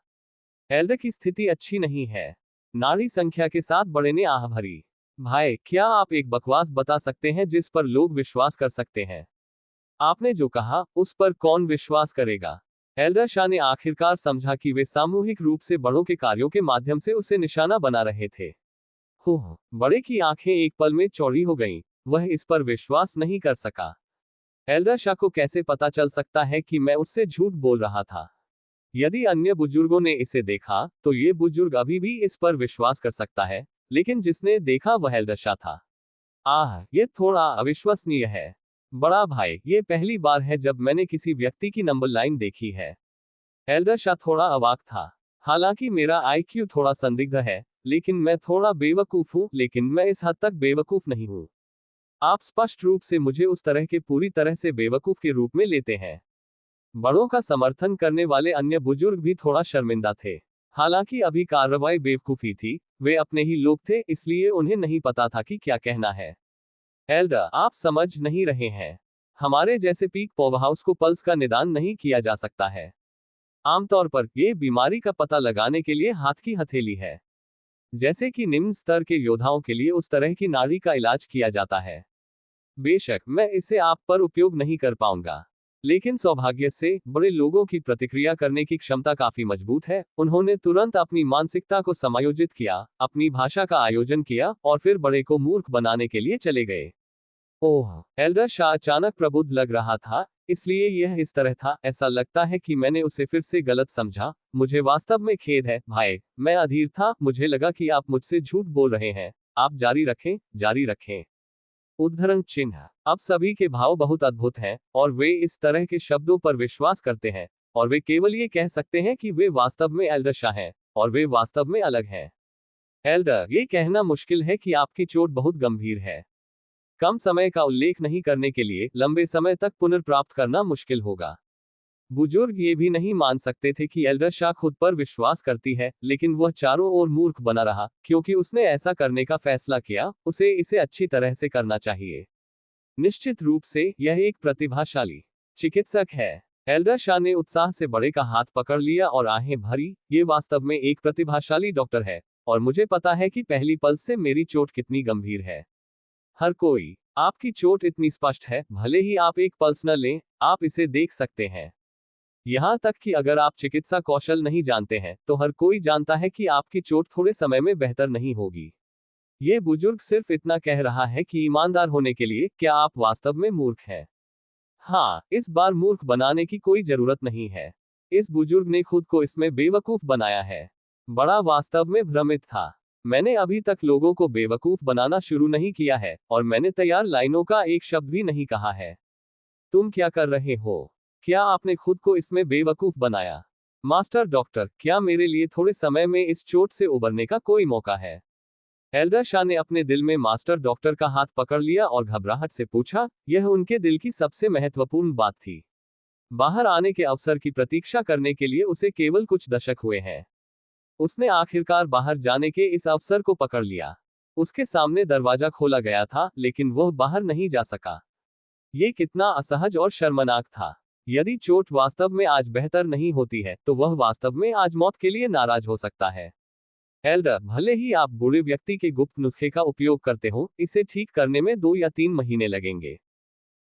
एल्डर की स्थिति अच्छी नहीं है। नाड़ी संख्या के साथ बड़े ने आह भरी। भाई, क्या आप एक बकवास बता सकते हैं जिस पर लोग विश्वास कर सकते हैं? आपने जो कहा, उस पर कौन विश्वास करेगा? एल्डरशा ने आखिरकार समझा कि वे सामूहिक रूप से बड़ों के कार्यों के माध्यम से उसे निशाना बना रहे थे। बड़े की आंखें एक पल में चौड़ी हो गईं। वह इस पर विश्वास नहीं कर सका। एल्डरशा को कैसे पता चल सकता है कि मैं उससे झूठ बोल रहा था? यदि अन्य बुजुर्गों ने इसे देखा, तो ये बुजुर्ग अभी भी इस पर विश्वास कर सकता है, लेकिन जिसने देखा वह एल्डरशा था। आह, ये थोड़ा अविश्वसनीय है। बड़ा भाई, ये पहली बार है जब मैंने किसी व्यक्ति की नंबर लाइन देखी है। एल्डरशा थोड़ा अवाक था। हालांकि मेरा IQ थोड़ा संदिग्ध है, लेकिन मैं थोड़ा बेवकूफ हूं, लेकिन मैं इस हद तक बेवकूफ नहीं हूं। आप स्पष्ट रूप से मुझे उस तरह के पूरी तरह से बेवकूफ के रूप में लेते हैं। बड़ों का समर्थन करने वाले अन्य बुजुर्ग भी थोड़ा शर्मिंदा थे। हालांकि अभी कार्रवाई बेवकूफी थी, वे अपने ही लोग थे, इसलिए उन्हें नहीं पता था कि क्या कहना है। एल्डर, आप समझ नहीं रहे हैं। हमारे जैसे पीक पावरहाउस को पल्स का निदान नहीं किया जा सकता है। आमतौर पर यह बीमारी का पता लगाने के लिए हाथ की हथेली है। जैसे कि निम्न स्तर के योद्धाओं के लिए उस तरह की नाड़ी का इलाज किया जाता है। बेशक मैं इसे आप पर उपयोग नहीं कर पाऊंगा, लेकिन सौभाग्य से बड़े लोगों की प्रतिक्रिया करने की क्षमता काफी मजबूत है। उन्होंने तुरंत अपनी मानसिकता को समायोजित किया, अपनी भाषा का आयोजन किया और फिर बड़े को मूर्ख बनाने के लिए चले गए। ओह! एल्डर शाह अचानक प्रबुद्ध लग रहा था, इसलिए यह इस तरह था। ऐसा लगता है कि मैंने उसे फिर से गलत समझा। मुझे वास्तव में खेद है, भाई। मैं अधीर था, मुझे लगा कि आप मुझसे झूठ बोल रहे हैं। आप जारी रखें, जारी रखें। उद्धरण चिन्ह। अब सभी के भाव बहुत अद्भुत हैं, और वे इस तरह के शब्दों पर विश्वास करते हैं, और वे केवल ये कह सकते हैं कि वे वास्तव में एल्डर शाह हैं, और वे वास्तव में अलग हैं। एल्डर, ये कहना मुश्किल है कि आपकी चोट बहुत गंभीर है। कम समय का उल्लेख नहीं करने के लिए लंबे समय तक पुनर्प्राप्त करना मुश्किल होगा। बुजुर्ग ये भी नहीं मान सकते थे कि एल्डर शाह खुद पर विश्वास करती है, लेकिन वह चारों ओर मूर्ख बना रहा, क्योंकि उसने ऐसा करने का फैसला किया। उसे इसे अच्छी तरह से करना चाहिए। निश्चित रूप से यह एक प्रतिभाशाली चिकित्सक है। एल्डर शाह ने उत्साह से बड़े का हाथ पकड़ लिया और आहें भरी। ये वास्तव में एक प्रतिभाशाली डॉक्टर है, और मुझे पता है कि पहली पल से मेरी चोट कितनी गंभीर है। हर कोई, आपकी चोट इतनी स्पष्ट है, भले ही आप एक पल्स न लें, आप इसे देख सकते हैं। यहां तक कि अगर आप चिकित्सा कौशल नहीं जानते हैं, तो हर कोई जानता है कि आपकी चोट थोड़े समय में बेहतर नहीं होगी। ये बुजुर्ग सिर्फ इतना कह रहा है कि ईमानदार होने के लिए, क्या आप वास्तव में मूर्ख हैं? हाँ, इस बार मूर्ख बनाने की कोई जरूरत नहीं है। इस बुजुर्ग ने खुद को इसमें बेवकूफ बनाया है। बड़ा वास्तव में भ्रमित था। मैंने अभी तक लोगों को बेवकूफ बनाना शुरू नहीं किया है, और मैंने तैयार लाइनों का एक शब्द भी नहीं कहा है। तुम क्या कर रहे हो? क्या आपने खुद को इसमें बेवकूफ बनाया? मास्टर डॉक्टर, क्या मेरे लिए थोड़े समय में इस चोट से उबरने का कोई मौका है? एल्डर शाह ने अपने दिल में मास्टर डॉक्टर का हाथ पकड़ लिया और घबराहट से पूछा। यह उनके दिल की सबसे महत्वपूर्ण बात थी। बाहर आने के अवसर की प्रतीक्षा करने के लिए उसे केवल कुछ दशक हुए हैं। उसने आखिरकार बाहर जाने के इस अवसर को पकड़ लिया। उसके सामने दरवाजा खोला गया था, लेकिन वह बाहर नहीं जा सका। ये कितना असहज और शर्मनाक था। यदि चोट वास्तव में आज बेहतर नहीं होती है, तो वह वास्तव में आज मौत के लिए नाराज हो सकता है। एल्डर, भले ही आप बुरे व्यक्ति के गुप्त नुस्खे का उपयोग करते हो, इसे ठीक करने में 2 या 3 महीने लगेंगे।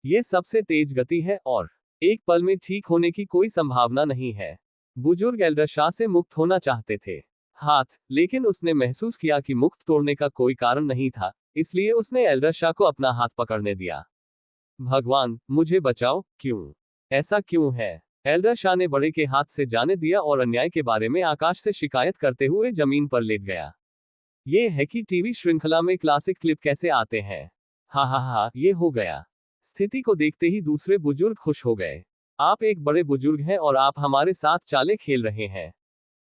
ये सबसे तेज गति है, और एक पल में ठीक होने की कोई संभावना नहीं है। बुजुर्ग एल्डर शाह से मुक्त होना चाहते थे हाथ, लेकिन उसने महसूस किया कि मुक्त तोड़ने का कोई कारण नहीं था, इसलिए उसने एल्डर शाह को अपना हाथ पकड़ने दिया। भगवान, मुझे बचाओ। क्यों? ऐसा क्यों है? एल्डर शाह ने बड़े के हाथ से जाने दिया और अन्याय के बारे में आकाश से शिकायत करते हुए जमीन पर लेट गया। ये है कि टीवी श्रृंखला में क्लासिक क्लिप कैसे आते हैं। हा हा हा, ये हो गया। स्थिति को देखते ही दूसरे बुजुर्ग खुश हो गए। आप एक बड़े बुजुर्ग हैं और आप हमारे साथ चालें खेल रहे हैं।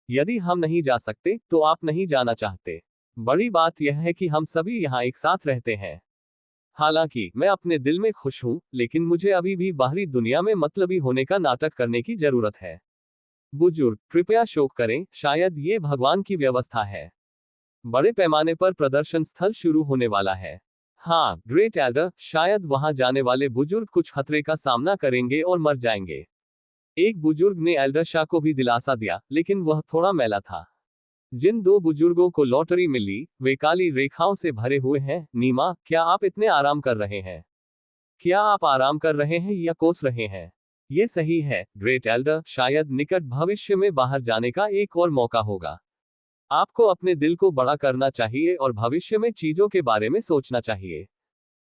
यदि हम नहीं जा सकते, तो आप नहीं जाना चाहते। बड़ी बात यह है कि हम सभी यहाँ एक साथ रहते हैं। हालांकि मैं अपने दिल में खुश हूं, लेकिन मुझे अभी भी बाहरी दुनिया में मतलबी होने का नाटक करने की जरूरत है। बुजुर्ग, कृपया शोक करें, शायद ये भगवान की व्यवस्था है। बड़े पैमाने पर प्रदर्शन स्थल शुरू होने वाला है। हाँ, ग्रेट एल्डर, शायद वहां जाने वाले बुजुर्ग कुछ खतरे का सामना करेंगे और मर जाएंगे। एक बुजुर्ग ने एल्डर शाह को भी दिलासा दिया, लेकिन वह थोड़ा मैला था। जिन 2 बुजुर्गों को लॉटरी मिली, वे काली रेखाओं से भरे हुए हैं। नीमा, क्या आप इतने आराम कर रहे हैं? क्या आप आराम कर रहे हैं या कोस रहे हैं? ये सही है, ग्रेट एल्डर, शायद निकट भविष्य में बाहर जाने का एक और मौका होगा। आपको अपने दिल को बड़ा करना चाहिए और भविष्य में चीजों के बारे में सोचना चाहिए।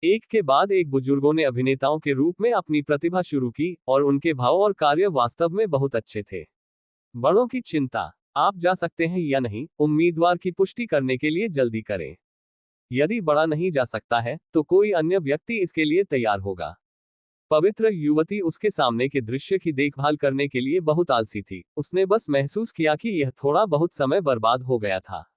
एक के बाद एक बुजुर्गों ने अभिनेताओं के रूप में अपनी प्रतिभा शुरू की, और उनके भाव और कार्य वास्तव में बहुत अच्छे थे। बड़ों की चिंता, आप जा सकते हैं या नहीं, उम्मीदवार की पुष्टि करने के लिए जल्दी करें। यदि बड़ा नहीं जा सकता है, तो कोई अन्य व्यक्ति इसके लिए तैयार होगा। पवित्र युवती उसके सामने के दृश्य की देखभाल करने के लिए बहुत आलसी थी। उसने बस महसूस किया कि यह थोड़ा बहुत समय बर्बाद हो गया था।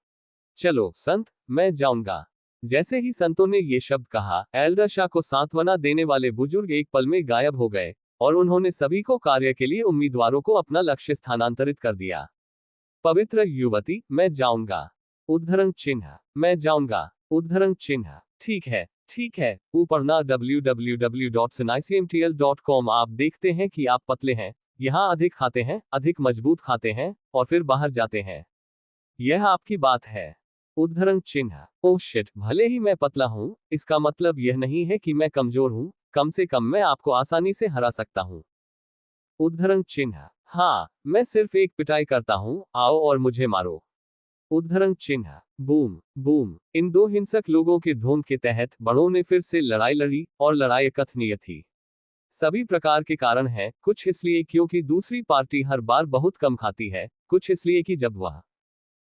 चलो संत, मैं जाऊंगा। जैसे ही संतों ने ये शब्द कहा, एल्डर शाह को सांत्वना देने वाले बुजुर्ग एक पल में गायब हो गए, और उन्होंने सभी को कार्य के लिए उम्मीदवारों को अपना लक्ष्य स्थानांतरित कर दिया। पवित्र युवती, मैं जाऊंगा। उद्धरण चिन्ह, मैं जाऊंगा। उद्धरण चिन्ह, ठीक है, ठीक है। ऊपर ना www.sunicmtl.com। आप देखते हैं कि आप पतले हैं, यहाँ अधिक खाते हैं, अधिक मजबूत खाते हैं, और फिर बाहर जाते हैं। यह आपकी बात है। उद्धरण चिन्ह, ओह शिट, भले ही मैं पतला हूं, इसका मतलब यह नहीं है कि मैं कमजोर हूं। कम से कम मैं आपको आसानी से हरा सकता हूं। उद्धरण चिन्ह। हाँ, मैं सिर्फ एक पिटाई करता हूँ, आओ और मुझे मारो। उद्धरण चिन्ह। Boom boom. इन दो हिंसक लोगों के ढोंग के तहत बड़ों ने फिर से लड़ाई लड़ी, और लड़ाई कथनीय थी। सभी प्रकार के कारण हैं, कुछ इसलिए क्योंकि दूसरी पार्टी हर बार बहुत कम खाती है, कुछ इसलिए कि जब वह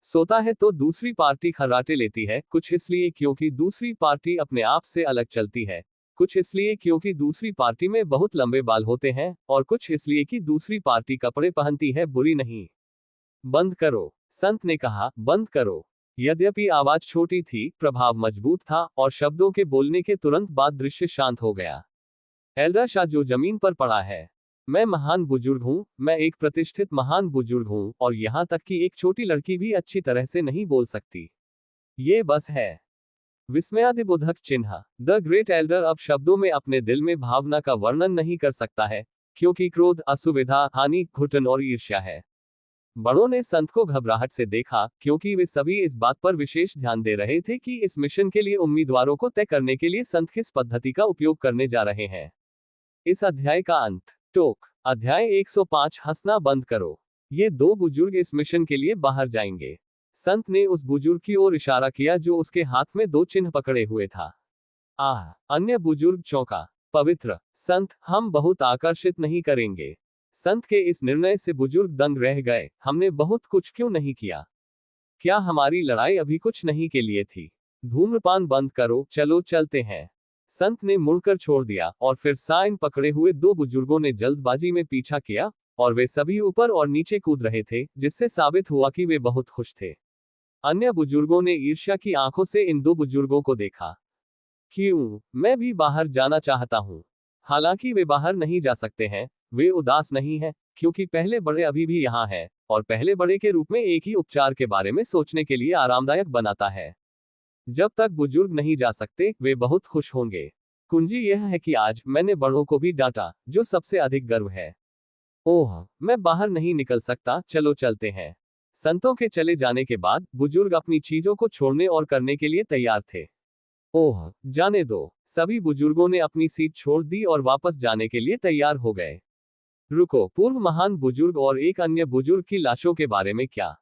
सोता है तो दूसरी पार्टी खर्राटे लेती है, कुछ इसलिए क्योंकि दूसरी पार्टी अपने आप से अलग चलती है, कुछ इसलिए क्योंकि दूसरी पार्टी में बहुत लंबे बाल होते हैं, और कुछ इसलिए कि दूसरी पार्टी कपड़े पहनती है बुरी नहीं। बंद करो, संत ने कहा, बंद करो। यद्यपि आवाज छोटी थी, प्रभाव मजबूत था, और शब्दों के बोलने के तुरंत बाद दृश्य शांत हो गया। एल्डर शाह जो जमीन पर पड़ा है। मैं महान बुजुर्ग हूं, मैं एक प्रतिष्ठित महान बुजुर्ग हूं, और यहां तक कि एक छोटी लड़की भी अच्छी तरह से नहीं बोल सकती। ये बस है। विस्मयादिबोधक चिन्ह। द ग्रेट एल्डर अब शब्दों में अपने दिल में भावना का वर्णन नहीं कर सकता है, क्योंकि क्रोध, असुविधा, हानि, घुटन और ईर्ष्या है। बड़ों ने संत को घबराहट से देखा, क्योंकि वे सभी इस बात पर विशेष ध्यान दे रहे थे कि इस मिशन के लिए उम्मीदवारों को तय करने के लिए संत किस पद्धति का उपयोग करने जा रहे हैं। इस अध्याय का अंत। टोक। अध्याय 105। हंसना बंद करो। ये दो बुजुर्ग इस मिशन के लिए बाहर जाएंगे। संत ने उस बुजुर्ग की ओर इशारा किया जो उसके हाथ में दो चिन्ह पकड़े हुए था। आह! अन्य बुजुर्ग चौंका। पवित्र संत, हम बहुत आकर्षित नहीं करेंगे। संत के इस निर्णय से बुजुर्ग दंग रह गए। हमने बहुत कुछ क्यों नहीं किया? क्या हमारी लड़ाई अभी कुछ नहीं के लिए थी? धूम्रपान बंद करो, चलो चलते हैं। संत ने मुड़कर छोड़ दिया, और फिर साइन पकड़े हुए दो बुजुर्गों ने जल्दबाजी में पीछा किया, और वे सभी ऊपर और नीचे कूद रहे थे, जिससे साबित हुआ कि वे बहुत खुश थे। अन्य बुजुर्गों ने ईर्ष्या की आंखों से इन दो बुजुर्गों को देखा। क्यों? मैं भी बाहर जाना चाहता हूँ। हालांकि वे बाहर नहीं जा सकते हैं, वे उदास नहीं हैं, क्योंकि पहले बड़े अभी भी यहाँ हैं, और पहले बड़े के रूप में एक ही उपचार के बारे में सोचने के लिए आरामदायक बनाता है। जब तक बुजुर्ग नहीं जा सकते, वे बहुत खुश होंगे। कुंजी यह है कि आज मैंने बड़ों को भी डांटा, जो सबसे अधिक गर्व है। ओह, मैं बाहर नहीं निकल सकता, चलो चलते हैं। संतों के चले जाने के बाद बुजुर्ग अपनी चीजों को छोड़ने और करने के लिए तैयार थे। ओह, जाने दो। सभी बुजुर्गों ने अपनी सीट छोड़ दी और वापस जाने के लिए तैयार हो गए। रुको, पूर्व महान बुजुर्ग और एक अन्य बुजुर्ग की लाशों के बारे में क्या?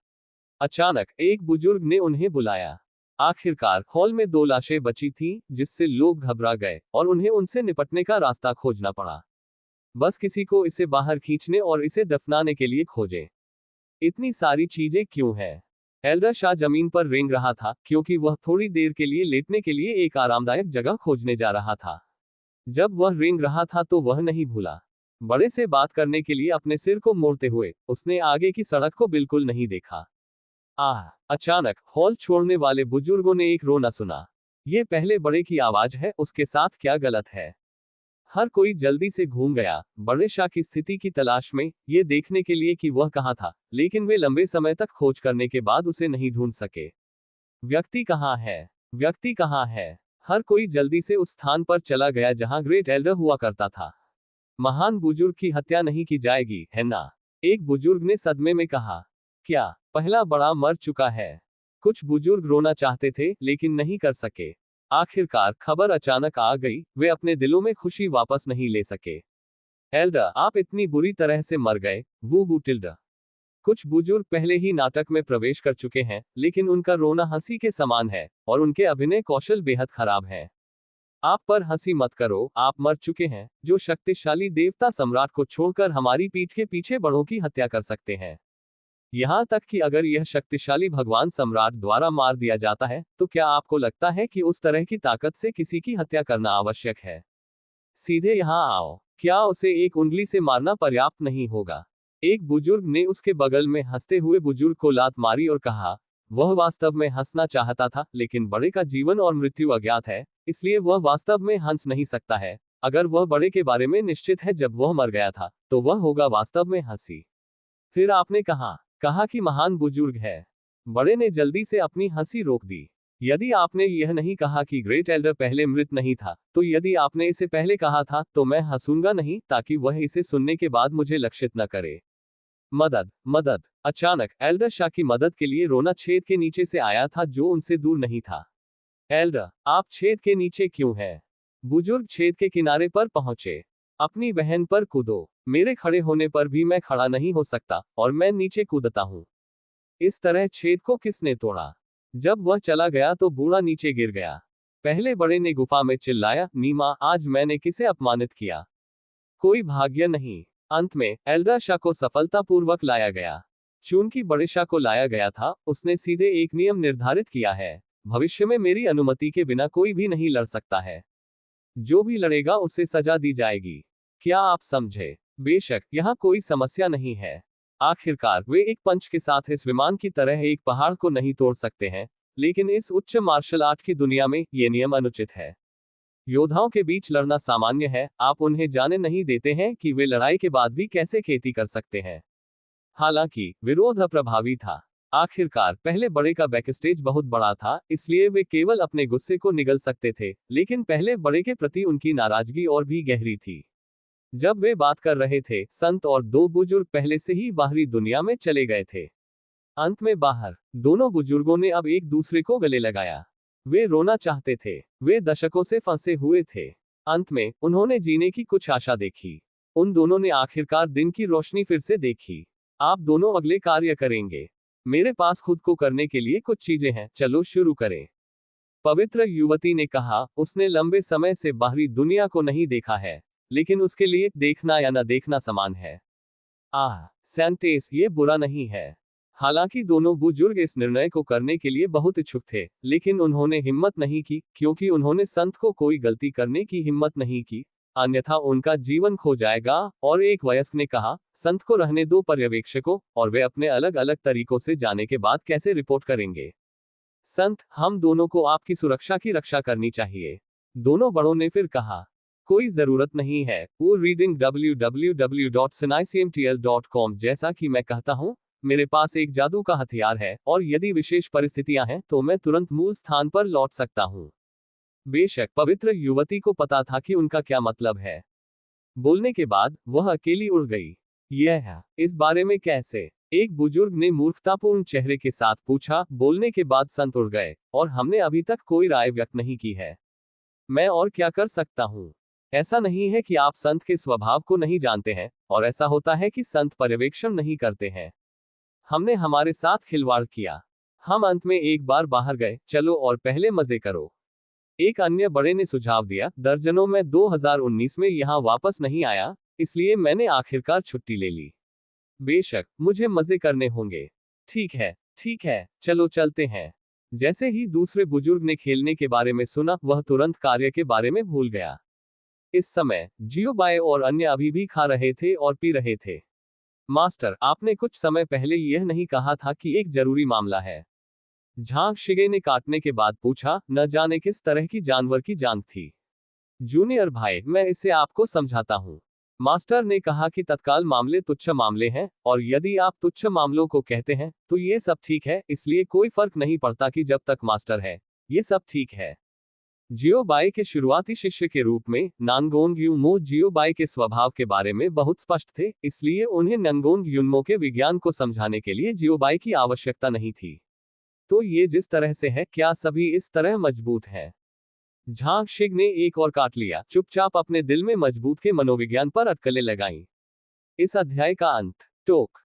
अचानक एक बुजुर्ग ने उन्हें बुलाया। आखिरकार हॉल में दो लाशें बची थीं, जिससे लोग घबरा गए, और उन्हें उनसे निपटने का रास्ता खोजना पड़ा। बस किसी को इसे बाहर खींचने और इसे दफनाने के लिए खोजें। इतनी सारी चीजें क्यों हैं? एल्डर शाह जमीन पर रेंग रहा था, क्योंकि वह थोड़ी देर के लिए लेटने के लिए एक आरामदायक जगह खोजने जा रहा था। जब वह रेंग रहा था तो वह नहीं भूला। बड़े से बात करने के लिए अपने सिर को मोड़ते हुए, उसने आगे की सड़क को बिल्कुल नहीं देखा। आह! अचानक हॉल छोड़ने वाले बुजुर्गों ने एक रोना सुना। ये पहले बड़े की आवाज है, उसके साथ क्या गलत है? हर कोई जल्दी से घूम गया, बड़े शाह की स्थिति की तलाश में, ये देखने के लिए कि वह कहाँ था, लेकिन वे लंबे समय तक खोज करने के बाद उसे नहीं ढूंढ सके। व्यक्ति कहाँ है? व्यक्ति कहाँ है? हर कोई जल्दी से उस स्थान पर चला गया जहां ग्रेट एल्डर हुआ करता था। महान बुजुर्ग की हत्या नहीं की जाएगी, है ना? एक बुजुर्ग ने सदमे में कहा। क्या पहला बड़ा मर चुका है? कुछ बुजुर्ग रोना चाहते थे, लेकिन नहीं कर सके। आखिरकार खबर अचानक आ गई, वे अपने दिलों में खुशी वापस नहीं ले सके। एल्डर, आप इतनी बुरी तरह से मर गए, वू टिल्डा। कुछ बुजुर्ग पहले ही नाटक में प्रवेश कर चुके हैं, लेकिन उनका रोना हंसी के समान है, और उनके अभिनय कौशल बेहद खराब है। आप पर हंसी मत करो, आप मर चुके हैं, जो शक्तिशाली देवता सम्राट को छोड़कर हमारी पीठ के पीछे बड़ों की हत्या कर सकते हैं। यहां तक कि अगर यह शक्तिशाली भगवान सम्राट द्वारा मार दिया जाता है, तो क्या आपको लगता है कि उस तरह की ताकत से किसी की हत्या करना आवश्यक है? सीधे यहां आओ। क्या उसे एक उंगली से मारना पर्याप्त नहीं होगा? एक बुजुर्ग ने उसके बगल में हंसते हुए बुजुर्ग को लात मारी और कहा, वह वास्तव में हंसना चाहता था, लेकिन बड़े का जीवन और मृत्यु अज्ञात है, इसलिए वह वास्तव में हंस नहीं सकता है। अगर वह बड़े के बारे में निश्चित है जब वह मर गया था, तो वह होगा वास्तव में हंसी। फिर आपने कहा कि महान बुजुर्ग है। बड़े ने जल्दी से अपनी हंसी रोक दी। यदि आपने यह नहीं कहा कि ग्रेट एल्डर पहले मृत नहीं था, तो यदि आपने इसे पहले कहा था, तो मैं हंसूंगा नहीं, ताकि वह इसे सुनने के बाद मुझे लक्षित न करे। मदद, मदद। अचानक एल्डर शाह की मदद के लिए रोना छेद के नीचे से आया था, जो उनसे दूर नहीं था। एल्डर, आप छेद के नीचे क्यों हैं? बुजुर्ग छेद के किनारे पर पहुंचे। अपनी बहन पर कूदो। मेरे खड़े होने पर भी मैं खड़ा नहीं हो सकता और मैं नीचे कूदता हूँ। इस तरह छेद को किसने तोड़ा? जब वह चला गया तो बूढ़ा नीचे गिर गया। पहले बड़े ने गुफा में चिल्लाया, नीमा, आज मैंने किसे अपमानित किया? कोई भाग्य नहीं। अंत में एल्डर शाह को सफलतापूर्वक लाया गया। चूंकि बड़े शाह को लाया गया था, उसने सीधे एक नियम निर्धारित किया है, भविष्य में मेरी अनुमति के बिना कोई भी नहीं लड़ सकता है। जो भी लड़ेगा उसे सजा दी जाएगी। क्या आप समझे? बेशक, यहाँ कोई समस्या नहीं है। आखिरकार वे एक पंच के साथ इस विमान की तरह एक पहाड़ को नहीं तोड़ सकते हैं, लेकिन इस उच्च मार्शल आर्ट की दुनिया में ये नियम अनुचित है। योद्धाओं के बीच लड़ना सामान्य है, आप उन्हें जाने नहीं देते हैं कि वे लड़ाई के बाद भी कैसे खेती कर सकते हैं। हालांकि विरोध अप्रभावी था। आखिरकार पहले बड़े का बैकस्टेज बहुत बड़ा था, इसलिए वे केवल अपने गुस्से को निगल सकते थे, लेकिन पहले बड़े के प्रति उनकी नाराजगी और भी गहरी थी। जब वे बात कर रहे थे, संत और दो बुजुर्ग पहले से ही बाहरी दुनिया में चले गए थे। अंत में बाहर दोनों बुजुर्गों ने अब एक दूसरे को गले लगाया। वे रोना चाहते थे, वे दशकों से फंसे हुए थे। अंत में उन्होंने जीने की कुछ आशा देखी। उन दोनों ने आखिरकार दिन की रोशनी फिर से देखी। आप दोनों अगले कार्य करेंगे। मेरे पास खुद को करने के लिए कुछ चीजें हैं, चलो शुरू करें। पवित्र युवती ने कहा, उसने लंबे समय से बाहरी दुनिया को नहीं देखा है, लेकिन उसके लिए देखना या न देखना समान है। सेंटेस, ये बुरा नहीं है। हालांकि दोनों बुजुर्ग इस निर्णय को करने के लिए बहुत इच्छुक थे, लेकिन उन्होंने हिम्मत नहीं की, क्योंकि उन्होंने संत को कोई गलती करने की हिम्मत नहीं की, अन्यथा उनका जीवन खो जाएगा। और एक वयस्क ने कहा, संत को रहने दो पर्यवेक्षकों, और वे अपने अलग अलग तरीकों से जाने के बाद कैसे रिपोर्ट करेंगे। संत, हम दोनों को आपकी सुरक्षा की रक्षा करनी चाहिए। दोनों बड़ों ने फिर कहा, कोई जरूरत नहीं है। वो रीडिंग www.sinaicmtl.com। जैसा कि मैं कहता हूँ, मेरे पास एक जादू का हथियार है, और यदि विशेष परिस्थितियां हैं तो मैं तुरंत मूल स्थान पर लौट सकता हूँ। बेशक पवित्र युवती को पता था कि उनका क्या मतलब है। बोलने के बाद वह अकेली उड़ गई। यह है, इस बारे में कैसे? एक बुजुर्ग ने मूर्खतापूर्ण चेहरे के साथ पूछा। बोलने के बाद संत उड़ गए, और हमने अभी तक कोई राय व्यक्त नहीं की है। मैं और क्या कर सकता हूँ? ऐसा नहीं है कि आप संत के स्वभाव को नहीं जानते हैं, और ऐसा होता है कि संत पर्यवेक्षण नहीं करते हैं। हमने हमारे साथ खिलवाड़ किया। हम अंत में एक बार बाहर गए, चलो और पहले मजे करो। एक अन्य बड़े ने सुझाव दिया, दर्जनों में 2019 में यहाँ वापस नहीं आया, इसलिए मैंने आखिरकार छुट्टी ले ली। बेशक, मुझे मजे करने होंगे। ठीक है, चलो चलते हैं। जैसे ही दूसरे बुजुर्ग ने खेलने के बारे में सुना, वह तुरंत कार्य के बारे में भूल गया। इस समय जियोबाई और अन्य अभी भी खा रहे थे और पी रहे थे। मास्टर, आपने कुछ समय पहले यह नहीं कहा था कि एक जरूरी मामला है? झांग शिगे ने काटने के बाद पूछा। न जाने किस तरह की जानवर की जान थी। जूनियर भाई, मैं इसे आपको समझाता हूँ। मास्टर ने कहा कि तत्काल मामले तुच्छ मामले हैं, और यदि आप तुच्छ मामलों को कहते हैं तो ये सब ठीक है, इसलिए कोई फर्क नहीं पड़ता कि जब तक मास्टर है, ये सब ठीक है। जियोबाई के शुरुआती शिष्य के रूप में नांगोंग यूमो जियोबाई के स्वभाव के बारे में बहुत स्पष्ट थे, इसलिए उन्हें नांगोंग यूमो के विज्ञान को समझाने के लिए जियोबाई की आवश्यकता नहीं थी। तो ये जिस तरह से है, क्या सभी इस तरह मजबूत हैं? झांग शिग ने एक और काट लिया, चुपचाप अपने दिल में मजबूत के मनोविज्ञान पर अटकलें लगाईं। इस अध्याय का अंत। टोक।